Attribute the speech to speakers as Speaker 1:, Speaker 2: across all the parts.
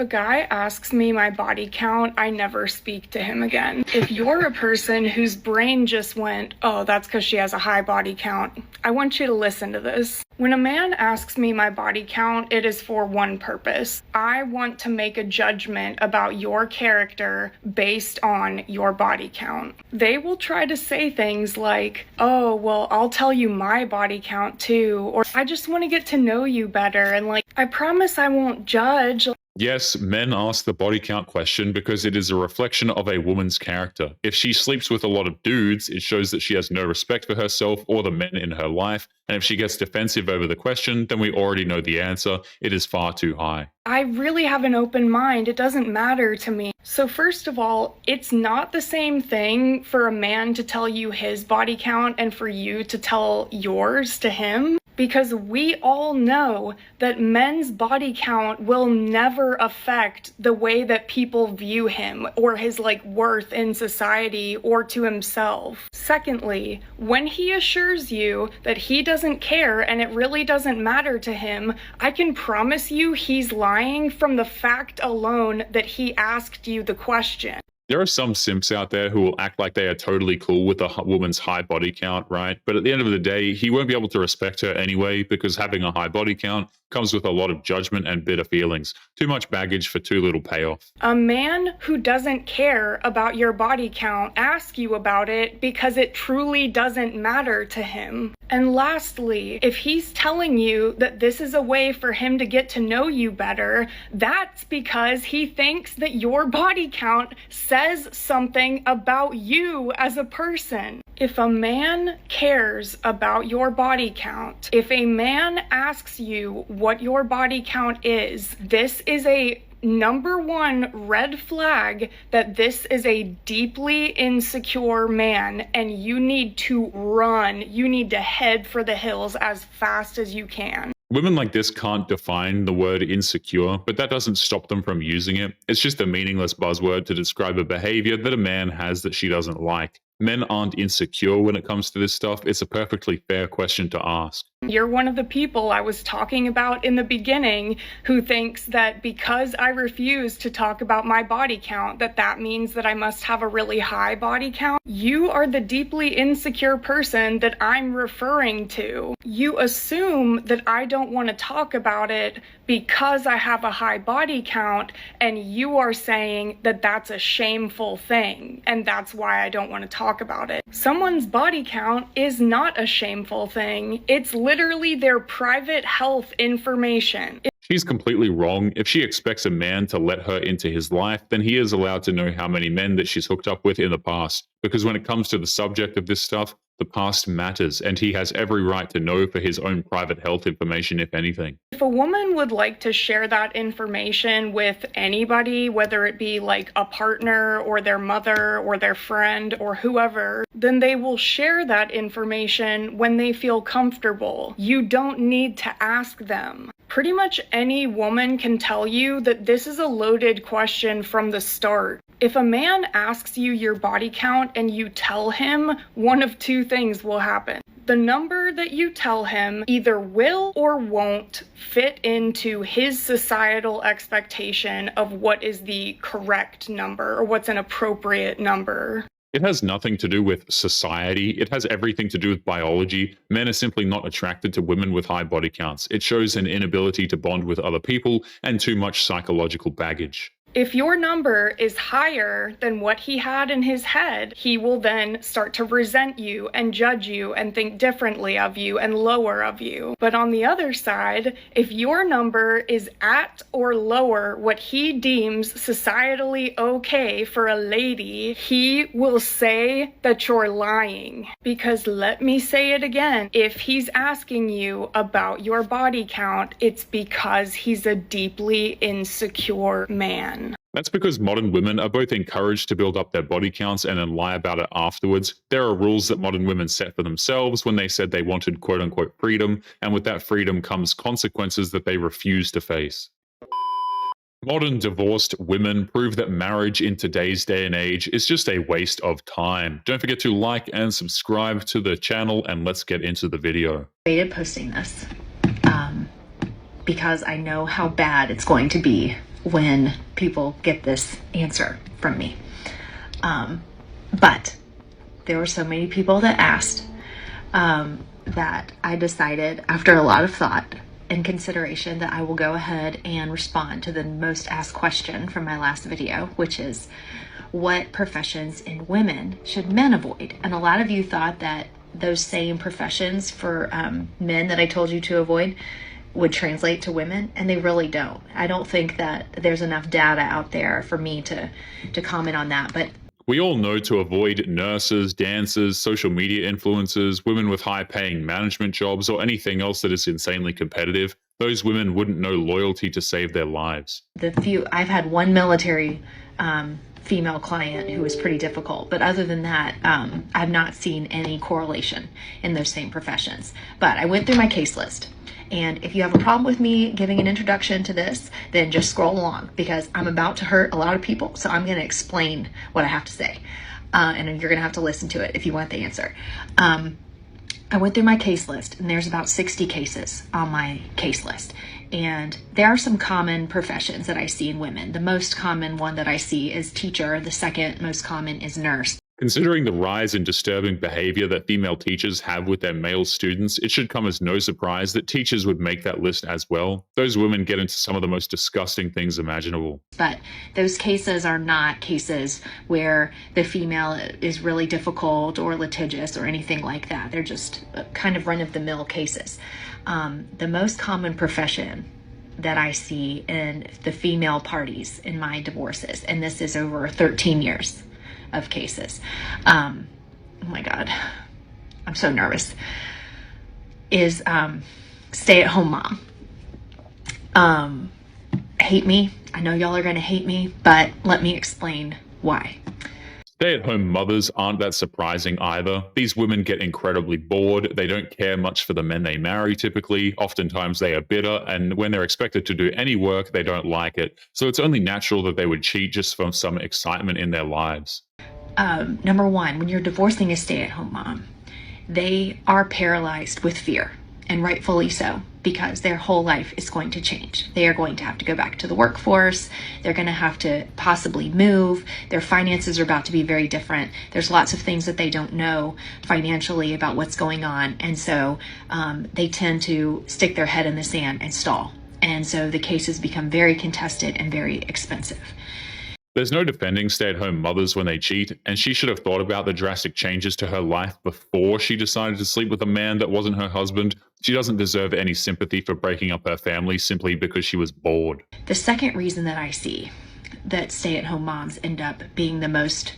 Speaker 1: If a guy asks me my body count, I never speak to him again. If you're a person whose brain just went, oh, that's because she has a high body count, I want you to listen to this. When a man asks me my body count, it is for one purpose. I want to make a judgment about your character based on your body count. They will try to say things like, oh, well, I'll tell you my body count too, or I just want to get to know you better, and like, I promise I won't judge.
Speaker 2: Yes, men ask the body count question because it is a reflection of a woman's character. If she sleeps with a lot of dudes, it shows that she has no respect for herself or the men in her life. And if she gets defensive over the question, then we already know the answer. It is far too high.
Speaker 1: I really have an open mind. It doesn't matter to me. So first of all, it's not the same thing for a man to tell you his body count and for you to tell yours to him. Because we all know that men's body count will never affect the way that people view him or his worth in society or to himself. Secondly, when he assures you that he doesn't care and it really doesn't matter to him, I can promise you he's lying from the fact alone that he asked you the question.
Speaker 2: There are some simps out there who will act like they are totally cool with a woman's high body count, right? But at the end of the day, he won't be able to respect her anyway because having a high body count comes with a lot of judgment and bitter feelings. Too much baggage for too little payoff.
Speaker 1: A man who doesn't care about your body count asks you about it because it truly doesn't matter to him. And lastly, if he's telling you that this is a way for him to get to know you better, that's because he thinks that your body count says something about you as a person. If a man cares about your body count, if a man asks you what your body count is, this is a number one red flag that this is a deeply insecure man, and you need to run. You need to head for the hills as fast as you can.
Speaker 2: Women like this can't define the word insecure, but that doesn't stop them from using it. It's just a meaningless buzzword to describe a behavior that a man has that she doesn't like. Men aren't insecure when it comes to this stuff. It's a perfectly fair question to ask.
Speaker 1: You're one of the people I was talking about in the beginning who thinks that because I refuse to talk about my body count, that means that I must have a really high body count. You are the deeply insecure person that I'm referring to. You assume that I don't want to talk about it because I have a high body count, and you are saying that that's a shameful thing, and that's why I don't want to talk about it. Someone's body count is not a shameful thing. It's literally their private health information.
Speaker 2: She's completely wrong. If she expects a man to let her into his life, then he is allowed to know how many men that she's hooked up with in the past. Because when it comes to the subject of this stuff, the past matters, and he has every right to know for his own private health information, if anything.
Speaker 1: If a woman would like to share that information with anybody, whether it be like a partner or their mother or their friend or whoever, then they will share that information when they feel comfortable. You don't need to ask them. Pretty much any woman can tell you that this is a loaded question from the start. If a man asks you your body count and you tell him, one of two things will happen. The number that you tell him either will or won't fit into his societal expectation of what is the correct number or what's an appropriate number.
Speaker 2: It has nothing to do with society. It has everything to do with biology. Men are simply not attracted to women with high body counts. It shows an inability to bond with other people and too much psychological baggage.
Speaker 1: If your number is higher than what he had in his head, he will then start to resent you and judge you and think differently of you and lower of you. But on the other side, if your number is at or lower what he deems societally okay for a lady, he will say that you're lying. Because let me say it again, if he's asking you about your body count, it's because he's a deeply insecure man.
Speaker 2: That's because modern women are both encouraged to build up their body counts and then lie about it afterwards. There are rules that modern women set for themselves when they said they wanted quote-unquote freedom, and with that freedom comes consequences that they refuse to face. Modern divorced women prove that marriage in today's day and age is just a waste of time. Don't forget to like and subscribe to the channel, and let's get into the video.
Speaker 3: I debated posting this because I know how bad it's going to be when people get this answer from me. But there were so many people that asked that I decided, after a lot of thought and consideration, that I will go ahead and respond to the most asked question from my last video, which is, what professions in women should men avoid? And a lot of you thought that those same professions for men that I told you to avoid would translate to women, and they really don't. I don't think that there's enough data out there for me to comment on that. But
Speaker 2: we all know to avoid nurses, dancers, social media influencers, women with high-paying management jobs, or anything else that is insanely competitive. Those women wouldn't know loyalty to save their lives.
Speaker 3: I've had one military female client who was pretty difficult, but other than that, I've not seen any correlation in those same professions. But I went through my case list. And if you have a problem with me giving an introduction to this, then just scroll along, because I'm about to hurt a lot of people. So I'm going to explain what I have to say. And you're going to have to listen to it if you want the answer. I went through my case list, and there's about 60 cases on my case list. And there are some common professions that I see in women. The most common one that I see is teacher. The second most common is nurse.
Speaker 2: Considering the rise in disturbing behavior that female teachers have with their male students, it should come as no surprise that teachers would make that list as well. Those women get into some of the most disgusting things imaginable.
Speaker 3: But those cases are not cases where the female is really difficult or litigious or anything like that. They're just kind of run-of-the-mill cases. The most common profession that I see in the female parties in my divorces, and this is over 13 years of cases. Oh my God, I'm so nervous. Is stay-at-home mom. Hate me. I know y'all are gonna hate me, but let me explain why.
Speaker 2: Stay-at-home mothers aren't that surprising either. These women get incredibly bored. They don't care much for the men they marry typically. Oftentimes they are bitter, and when they're expected to do any work, they don't like it. So it's only natural that they would cheat just for some excitement in their lives.
Speaker 3: Number one, when you're divorcing a stay-at-home mom, they are paralyzed with fear, and rightfully so, because their whole life is going to change. They are going to have to go back to the workforce. They're going to have to possibly move. Their finances are about to be very different. There's lots of things that they don't know financially about what's going on. And so they tend to stick their head in the sand and stall. And so the cases become very contested and very expensive.
Speaker 2: There's no defending stay-at-home mothers when they cheat, and she should have thought about the drastic changes to her life before she decided to sleep with a man that wasn't her husband. She doesn't deserve any sympathy for breaking up her family simply because she was bored.
Speaker 3: The second reason that I see that stay-at-home moms end up being the most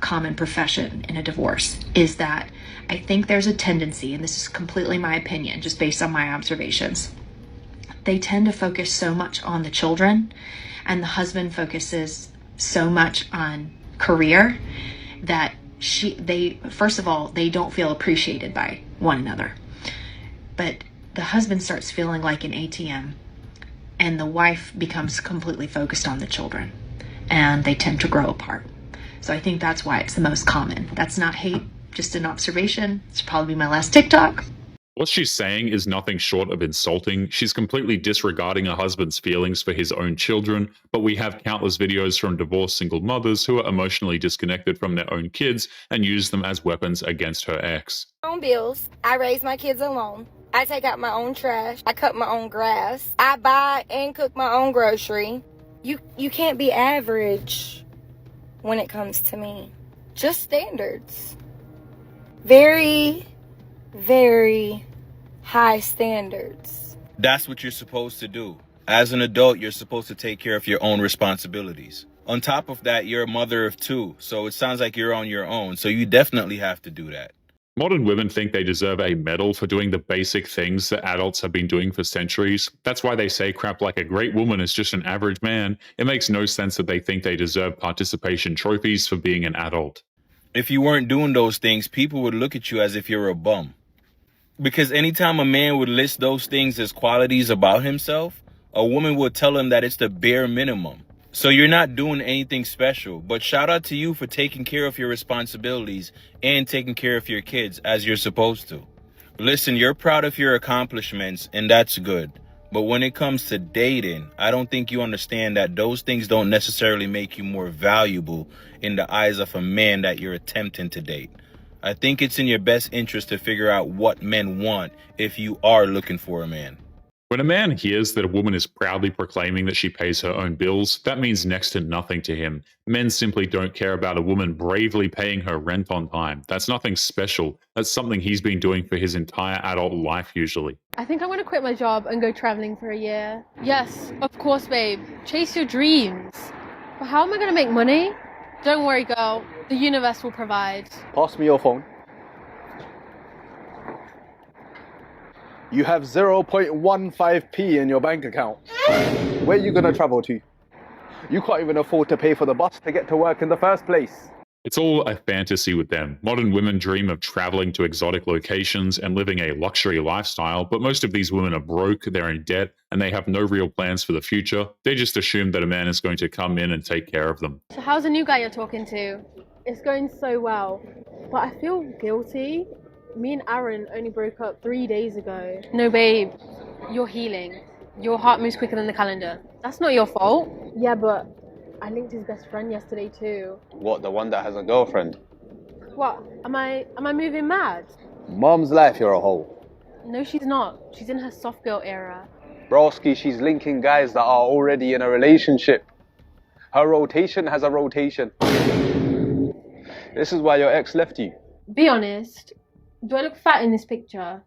Speaker 3: common profession in a divorce is that I think there's a tendency, and this is completely my opinion, just based on my observations, they tend to focus so much on the children, and the husband focuses so much on career that they first of all, they don't feel appreciated by one another. But the husband starts feeling like an ATM, and the wife becomes completely focused on the children, and they tend to grow apart. So I think that's why it's the most common. That's not hate, just an observation. It's probably my last TikTok.
Speaker 2: What she's saying is nothing short of insulting. She's completely disregarding her husband's feelings for his own children, but we have countless videos from divorced single mothers who are emotionally disconnected from their own kids and use them as weapons against her ex.
Speaker 4: Own bills. I raise my kids alone. I take out my own trash. I cut my own grass. I buy and cook my own grocery. You can't be average when it comes to me. Just standards. Very, very high standards.
Speaker 5: That's what you're supposed to do. As an adult, you're supposed to take care of your own responsibilities. On top of that, you're a mother of two, so it sounds like you're on your own, so you definitely have to do that.
Speaker 2: Modern women think they deserve a medal for doing the basic things that adults have been doing for centuries. That's why they say crap like a great woman is just an average man. It makes no sense that they think they deserve participation trophies for being an adult.
Speaker 5: If you weren't doing those things, people would look at you as if you're a bum. Because anytime a man would list those things as qualities about himself, a woman would tell him that it's the bare minimum. So you're not doing anything special, but shout out to you for taking care of your responsibilities and taking care of your kids as you're supposed to. Listen, you're proud of your accomplishments, and that's good. But when it comes to dating, I don't think you understand that those things don't necessarily make you more valuable in the eyes of a man that you're attempting to date. I think it's in your best interest to figure out what men want if you are looking for a man.
Speaker 2: When a man hears that a woman is proudly proclaiming that she pays her own bills, that means next to nothing to him. Men simply don't care about a woman bravely paying her rent on time. That's nothing special. That's something he's been doing for his entire adult life usually.
Speaker 6: I think I'm going to quit my job and go traveling for a year. Yes, of course, babe. Chase your dreams. But how am I going to make money? Don't worry, girl. The universe will provide.
Speaker 7: Pass me your phone. You have 0.15p in your bank account. Where are you going to travel to? You can't even afford to pay for the bus to get to work in the first place.
Speaker 2: It's all a fantasy with them. Modern women dream of traveling to exotic locations and living a luxury lifestyle, but most of these women are broke, they're in debt, and they have no real plans for the future. They just assume that a man is going to come in and take care of them.
Speaker 6: So how's the new guy you're talking to? It's going so well, but I feel guilty. Me and Aaron only broke up 3 days ago. No, babe, you're healing. Your heart moves quicker than the calendar. That's not your fault. Yeah, but I linked his best friend yesterday too.
Speaker 7: What, the one that has a girlfriend?
Speaker 6: What? Am I moving mad?
Speaker 7: Mom's life, you're a hoe.
Speaker 6: No, she's not. She's in her soft girl era.
Speaker 7: Broski, she's linking guys that are already in a relationship. Her rotation has a rotation. This is why your ex left you.
Speaker 6: Be honest. Do I look fat in this picture?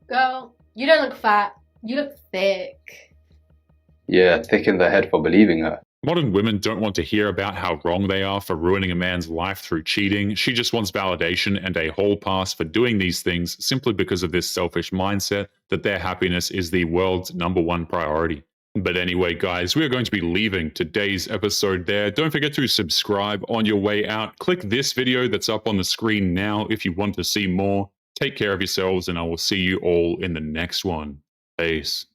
Speaker 6: Girl, you don't look fat. You look thick.
Speaker 7: Yeah, thick in the head for believing her.
Speaker 2: Modern women don't want to hear about how wrong they are for ruining a man's life through cheating. She just wants validation and a hall pass for doing these things simply because of this selfish mindset that their happiness is the world's #1 priority. But anyway, guys, we are going to be leaving today's episode there. Don't forget to subscribe on your way out. Click this video that's up on the screen now if you want to see more. Take care of yourselves, and I will see you all in the next one. Peace.